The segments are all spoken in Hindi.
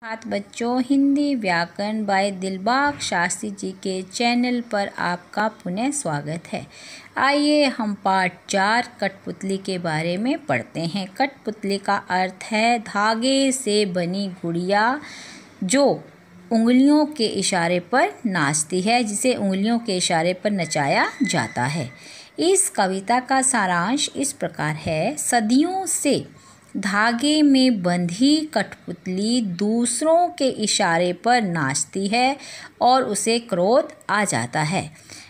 बच्चों, हिंदी व्याकरण बाय दिलबाग शास्त्री जी के चैनल पर आपका पुनः स्वागत है। आइए हम पाठ 4 कठपुतली के बारे में पढ़ते हैं। कठपुतली का अर्थ है धागे से बनी गुड़िया जो उंगलियों के इशारे पर नाचती है, जिसे उंगलियों के इशारे पर नचाया जाता है। इस कविता का सारांश इस प्रकार है। सदियों से धागे में बंधी कठपुतली दूसरों के इशारे पर नाचती है और उसे क्रोध आ जाता है।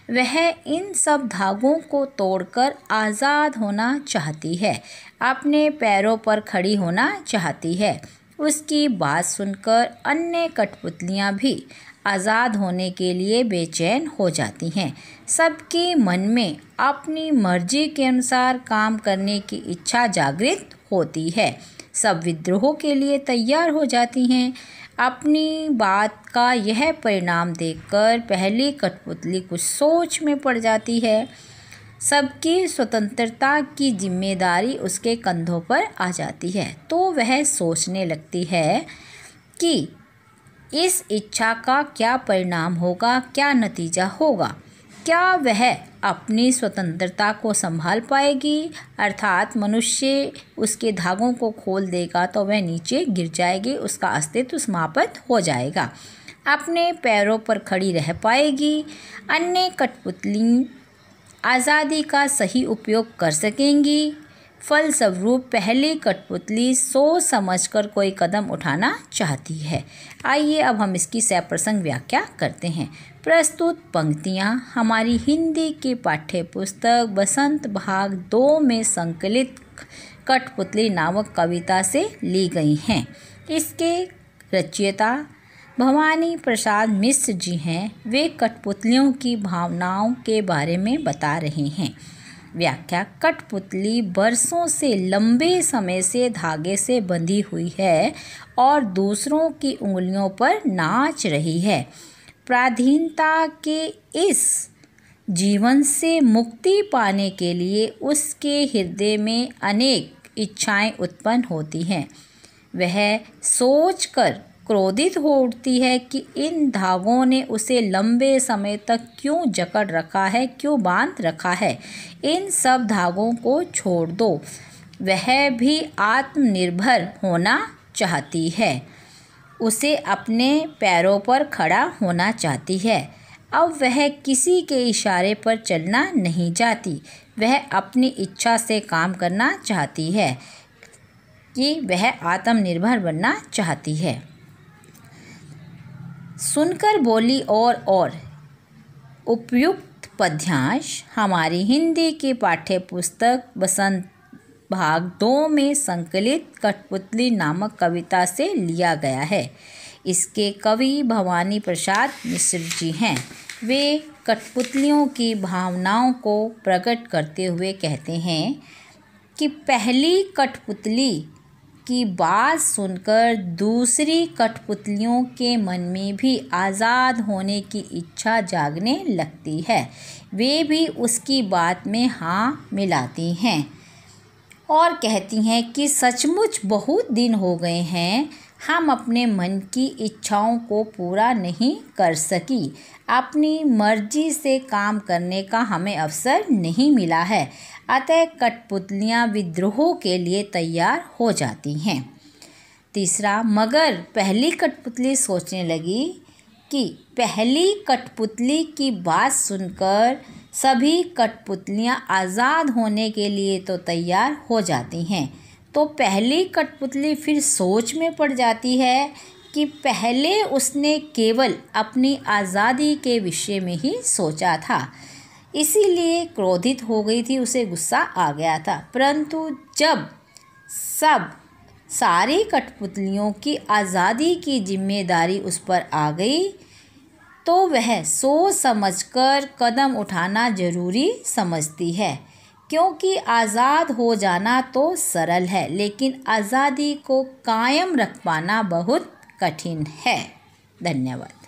वह इन सब धागों को तोड़कर आज़ाद होना चाहती है, अपने पैरों पर खड़ी होना चाहती है। उसकी बात सुनकर अन्य कठपुतलियाँ भी आज़ाद होने के लिए बेचैन हो जाती हैं। सबके मन में अपनी मर्जी के अनुसार काम करने की इच्छा जागृत होती है। सब विद्रोह के लिए तैयार हो जाती हैं। अपनी बात का यह परिणाम देखकर पहली कठपुतली कुछ सोच में पड़ जाती है। सबकी स्वतंत्रता की जिम्मेदारी उसके कंधों पर आ जाती है, तो वह सोचने लगती है कि इस इच्छा का क्या परिणाम होगा, क्या नतीजा होगा। क्या वह अपनी स्वतंत्रता को संभाल पाएगी? अर्थात मनुष्य उसके धागों को खोल देगा तो वह नीचे गिर जाएगी, उसका अस्तित्व समाप्त हो जाएगा। अपने पैरों पर खड़ी रह पाएगी? अन्य कठपुतली आज़ादी का सही उपयोग कर सकेंगी? फलस्वरूप पहली कठपुतली सोच समझकर कोई कदम उठाना चाहती है। आइए अब हम इसकी सप्रसंग व्याख्या करते हैं। प्रस्तुत पंक्तियाँ हमारी हिंदी की पाठ्य पुस्तक बसंत भाग 2 में संकलित कठपुतली नामक कविता से ली गई हैं। इसके रचयिता भवानी प्रसाद मिश्र जी हैं। वे कठपुतलियों की भावनाओं के बारे में बता रहे हैं। व्याख्या। कठपुतली बरसों से लंबे समय से धागे से बंधी हुई है और दूसरों की उंगलियों पर नाच रही है। पराधीनता के इस जीवन से मुक्ति पाने के लिए उसके हृदय में अनेक इच्छाएं उत्पन्न होती हैं। वह सोचकर क्रोधित हो उठती है कि इन धागों ने उसे लंबे समय तक क्यों जकड़ रखा है, क्यों बांध रखा है। इन सब धागों को छोड़ दो। वह भी आत्मनिर्भर होना चाहती है, उसे अपने पैरों पर खड़ा होना चाहती है। अब वह किसी के इशारे पर चलना नहीं चाहती। वह अपनी इच्छा से काम करना चाहती है कि वह आत्मनिर्भर बनना चाहती है। सुनकर बोली और उपयुक्त पद्यांश हमारी हिंदी की पाठ्य पुस्तक बसंत भाग 2 में संकलित कठपुतली नामक कविता से लिया गया है। इसके कवि भवानी प्रसाद मिश्र जी हैं। वे कठपुतलियों की भावनाओं को प्रकट करते हुए कहते हैं कि पहली कठपुतली की बात सुनकर दूसरी कठपुतलियों के मन में भी आज़ाद होने की इच्छा जागने लगती है। वे भी उसकी बात में हाँ मिलाती हैं और कहती हैं कि सचमुच बहुत दिन हो गए हैं, हम अपने मन की इच्छाओं को पूरा नहीं कर सकी। अपनी मर्जी से काम करने का हमें अवसर नहीं मिला है। अतः कठपुतलियाँ विद्रोह के लिए तैयार हो जाती हैं। तीसरा, मगर पहली कठपुतली सोचने लगी कि पहली कठपुतली की बात सुनकर सभी कठपुतलियाँ आज़ाद होने के लिए तो तैयार हो जाती हैं। तो पहली कठपुतली फिर सोच में पड़ जाती है कि पहले उसने केवल अपनी आज़ादी के विषय में ही सोचा था, इसीलिए क्रोधित हो गई थी, उसे गुस्सा आ गया था। परंतु जब सारी कठपुतलियों की आज़ादी की जिम्मेदारी उस पर आ गई तो वह सोच समझकर कदम उठाना जरूरी समझती है, क्योंकि आज़ाद हो जाना तो सरल है, लेकिन आज़ादी को कायम रख पाना बहुत कठिन है। धन्यवाद।